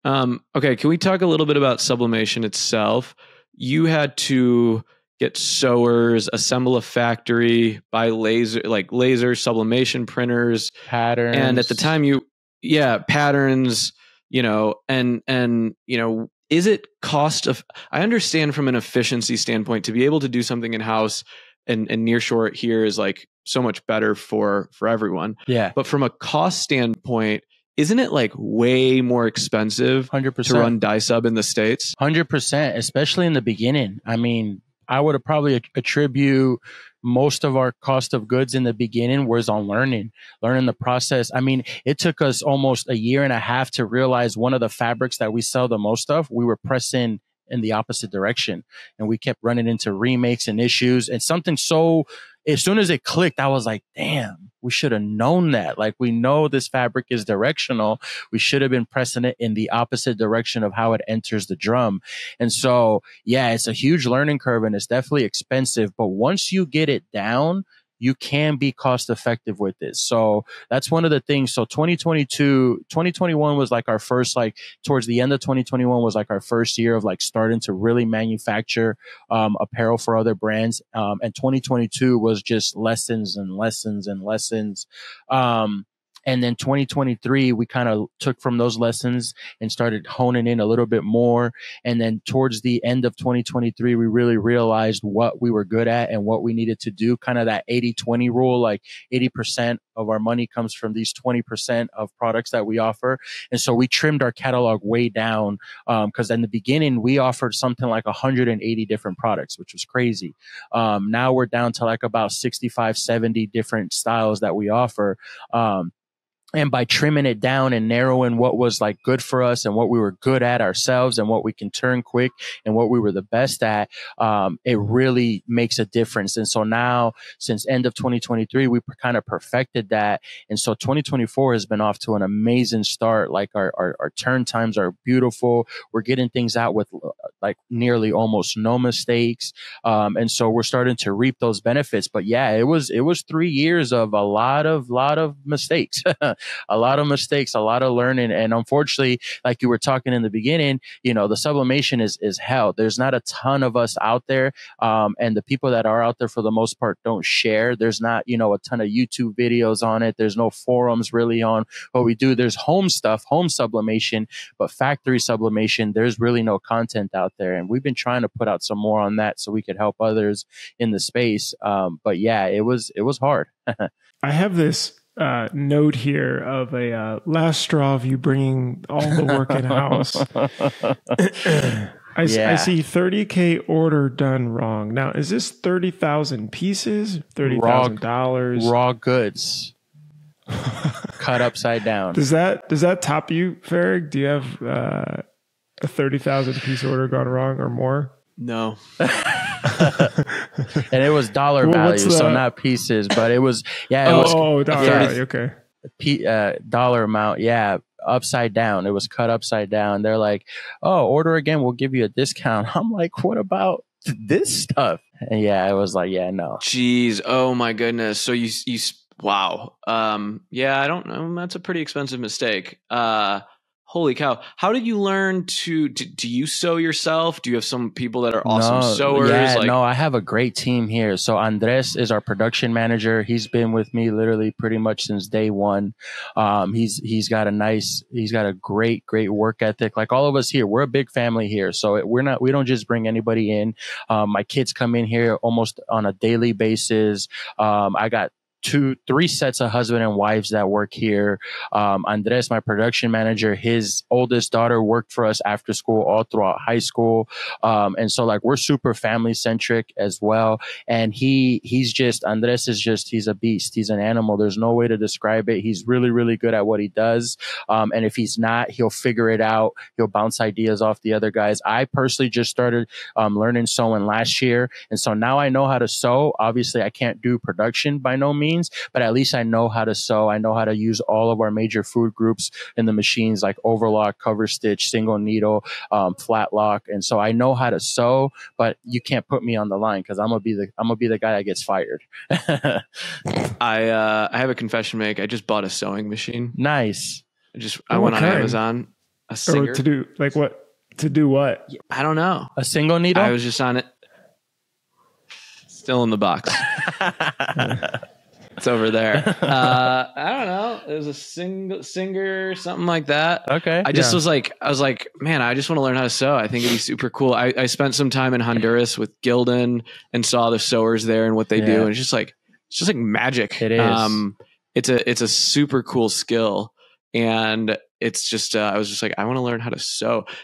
Okay, can we talk a little bit about sublimation itself? You had to get sewers, assemble a factory, buy laser sublimation printers, and at the Patterns. time yeah, patterns, and is it cost of? I understand from an efficiency standpoint to be able to do something in house and nearshore it here is like so much better for everyone. Yeah. But from a cost standpoint, isn't it like way more expensive 100%. to run dye sub in the States? 100%, especially in the beginning. I mean, I would have probably attribute most of our cost of goods in the beginning was on learning the process. I mean, it took us almost a year and a half to realize one of the fabrics that we sell the most of, we were pressing in the opposite direction, and we kept running into remakes and issues, and something so, as soon as it clicked, I was like, damn, we should have known that. Like, we know this fabric is directional. We should have been pressing it in the opposite direction of how it enters the drum. And so, yeah, it's a huge learning curve, and it's definitely expensive. But once you get it down, you can be cost effective with this. So that's one of the things. So 2021 was like our first, like towards the end of 2021 was like our first year of like starting to really manufacture apparel for other brands. And 2022 was just lessons and lessons and lessons. And then 2023, we kind of took from those lessons and started honing in a little bit more. And then towards the end of 2023, we really realized what we were good at and what we needed to do. Kind of that 80-20 rule, like 80% of our money comes from these 20% of products that we offer. And so we trimmed our catalog way down, because in the beginning, we offered something like 180 different products, which was crazy. Now we're down to like about 65, 70 different styles that we offer. And by trimming it down and narrowing what was like good for us and what we were good at ourselves and what we can turn quick and what we were the best at, it really makes a difference. And so now, since end of 2023, we kind of perfected that. And so 2024 has been off to an amazing start. Like our turn times are beautiful. We're getting things out with like nearly almost no mistakes. And so we're starting to reap those benefits. But yeah, it was 3 years of a lot of mistakes. A lot of mistakes, a lot of learning. And unfortunately, like you were talking in the beginning, the sublimation is hell. There's not a ton of us out there. And the people that are out there for the most part don't share. There's not, a ton of YouTube videos on it. There's no forums really on what we do. There's home stuff, home sublimation, but factory sublimation, there's really no content out there. And we've been trying to put out some more on that so we could help others in the space. But yeah, it was hard. I have this note here of a last straw of you bringing all the work in house. I see 30K order done wrong. Now, is this 30,000 pieces? $30,000 raw goods cut upside down? Does that top you, Farag? Do you have a 30,000 piece order gone wrong or more? No. And it was dollar value, so not pieces, but it was, dollar value, okay. Dollar amount, upside down. It was cut upside down. They're like, oh, order again, we'll give you a discount. I'm like, what about this stuff? And it was like, no. Jeez, oh my goodness. So you wow. I don't know. That's a pretty expensive mistake. Holy cow. How did you learn do you sew yourself? Do you have some people that are awesome sewers? No, I have a great team here. So Andres is our production manager. He's been with me literally pretty much since day one. He's got a great work ethic. Like all of us here, we're a big family here. So we don't just bring anybody in. My kids come in here almost on a daily basis. I got 3 sets of husband and wives that work here. Andres, my production manager, his oldest daughter worked for us after school all throughout high school. And so like we're super family centric as well. And Andres is he's a beast. He's an animal. There's no way to describe it. He's really, really good at what he does. And if he's not, he'll figure it out. He'll bounce ideas off the other guys. I personally just started learning sewing last year. And so now I know how to sew. Obviously I can't do production by no means, but at least I know how to sew. I know how to use all of our major food groups in the machines like overlock, cover stitch, single needle, flat lock. And so I know how to sew, but you can't put me on the line because I'm gonna be the guy that gets fired. I have a confession to make. I just bought a sewing machine. Nice. I went on kind? Amazon. A singer. Or to do like what? To do what? I don't know. A single needle? I was just on it. Still in the box. It's over there. I don't know. It was a singer, something like that. Okay. I was like, man, I just want to learn how to sew. I think it'd be super cool. I spent some time in Honduras with Gildan and saw the sewers there and what they do. And it's just like magic. It is. It's a super cool skill. And it's just, I was just like, I want to learn how to sew.